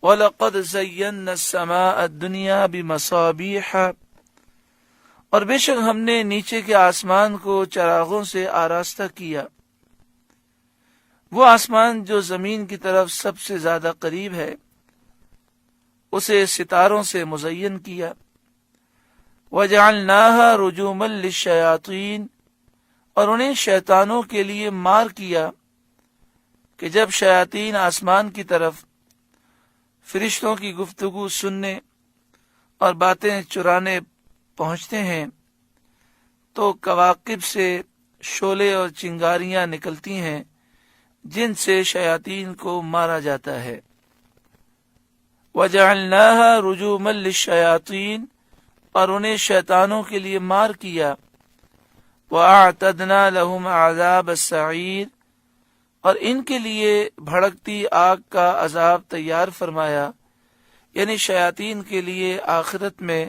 وَلَقَدْ زَيَّنَّا السَّمَاءَ الدُّنْيَا بِمَصَابِيحَ، اور بے شک ہم نے نیچے کے آسمان کو چراغوں سے آراستہ کیا، وہ آسمان جو زمین کی طرف سب سے زیادہ قریب ہے اسے ستاروں سے مزین کیا۔ وَجَعَلْنَاهَا رُجُومًا لِلشَّيَاطِينِ، اور انہیں شیطانوں کے لیے مار کیا کہ جب شیاطین آسمان کی طرف فرشتوں کی گفتگو سننے اور باتیں چرانے پہنچتے ہیں تو کواکب سے شعلے اور چنگاریاں نکلتی ہیں جن سے شیاطین کو مارا جاتا ہے۔ وَجَعَلْنَاهَا رُجُومًا لِلشَّيَاطِينِ، اور انہیں شیطانوں کے لیے مار کیا۔ وَأَعْتَدْنَا لَهُمْ عَذَابَ السَّعِيرِ، اور ان کے لیے بھڑکتی آگ کا عذاب تیار فرمایا، یعنی شیاطین کے لیے آخرت میں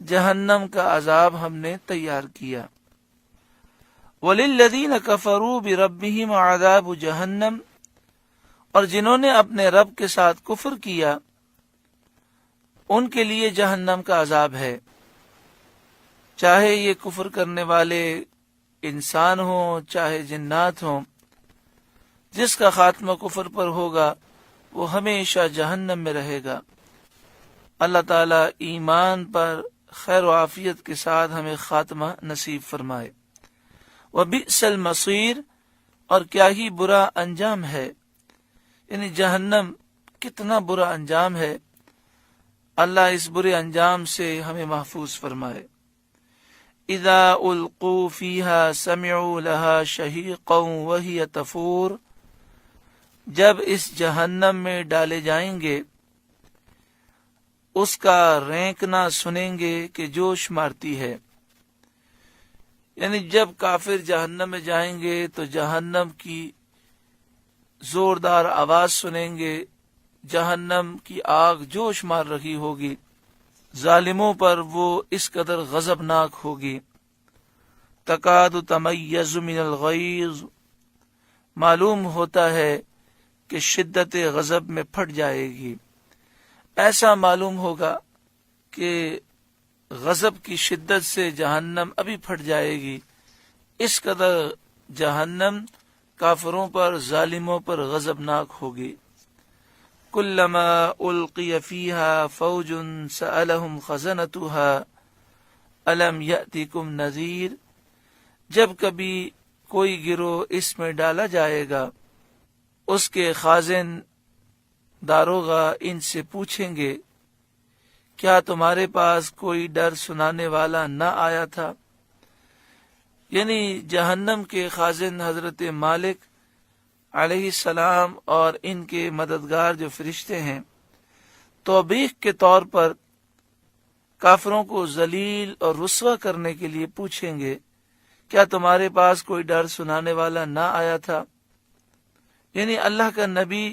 جہنم کا عذاب ہم نے تیار کیا۔ وَلِلَّذِينَ كَفَرُوا بِرَبِّهِمْ عَذَابُ جَهَنَّمَ، اور جنہوں نے اپنے رب کے ساتھ کفر کیا ان کے لیے جہنم کا عذاب ہے، چاہے یہ کفر کرنے والے انسان ہوں چاہے جنات ہوں، جس کا خاتمہ کفر پر ہوگا وہ ہمیشہ جہنم میں رہے گا۔ اللہ تعالی ایمان پر خیر و عافیت کے ساتھ ہمیں خاتمہ نصیب فرمائے۔ وَبِئْسَ الْمَصِيرُ، اور کیا ہی برا انجام ہے، یعنی جہنم کتنا برا انجام ہے، اللہ اس برے انجام سے ہمیں محفوظ فرمائے۔ اِذَا أُلْقُوا فِيهَا سَمِعُوا لَهَا شَهِيقًا وَهِيَ تَفُورُ، جب اس جہنم میں ڈالے جائیں گے اس کا رینکنا سنیں گے کہ جوش مارتی ہے، یعنی جب کافر جہنم میں جائیں گے تو جہنم کی زوردار آواز سنیں گے، جہنم کی آگ جوش مار رہی ہوگی، ظالموں پر وہ اس قدر غضبناک ہوگی۔ تکاد تمیز من الغیظ، معلوم ہوتا ہے کہ شدت غضب میں پھٹ جائے گی، ایسا معلوم ہوگا کہ غضب کی شدت سے جہنم ابھی پھٹ جائے گی، اس قدر جہنم کافروں پر ظالموں پر غضبناک ہوگی۔ کلما القی فیہا فوج سألہم خزنتها الم یأتکم نذیر، جب کبھی کوئی گروہ اس میں ڈالا جائے گا اس کے خازن داروغہ ان سے پوچھیں گے کیا تمہارے پاس کوئی ڈر سنانے والا نہ آیا تھا، یعنی جہنم کے خازن حضرت مالک علیہ السلام اور ان کے مددگار جو فرشتے ہیں توبیخ کے طور پر کافروں کو ذلیل اور رسوا کرنے کے لیے پوچھیں گے کیا تمہارے پاس کوئی ڈر سنانے والا نہ آیا تھا، یعنی اللہ کا نبی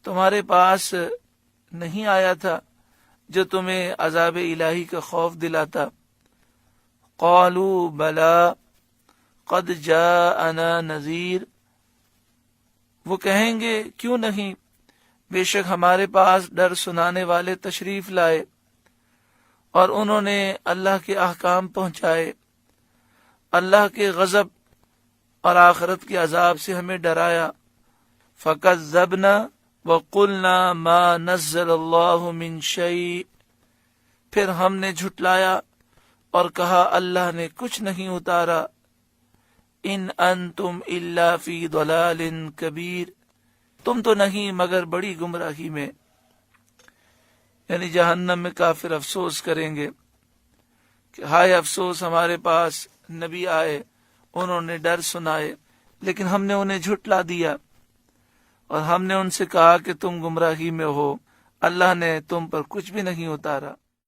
تمہارے پاس نہیں آیا تھا جو تمہیں عذاب الہی کا خوف دلاتا۔ قالوا بلا قد جاءنا نذیر، وہ کہیں گے کیوں نہیں، بے شک ہمارے پاس ڈر سنانے والے تشریف لائے اور انہوں نے اللہ کے احکام پہنچائے، اللہ کے غضب اور آخرت کے عذاب سے ہمیں ڈرایا۔ فَكَذَّبْنَا وَقُلْنَا مَا نَزَّلَ اللَّهُ مِن شَيْءٍ، پھر ہم نے جھٹلایا اور کہا اللہ نے کچھ نہیں اتارا۔ ان انتم الا فی ضلال کبیر، تم تو نہیں مگر بڑی گمراہی میں، یعنی جہنم میں کافر افسوس کریں گے کہ ہائے افسوس ہمارے پاس نبی آئے، انہوں نے ڈر سنائے لیکن ہم نے انہیں جھٹلا دیا اور ہم نے ان سے کہا کہ تم گمراہی میں ہو، اللہ نے تم پر کچھ بھی نہیں اتارا۔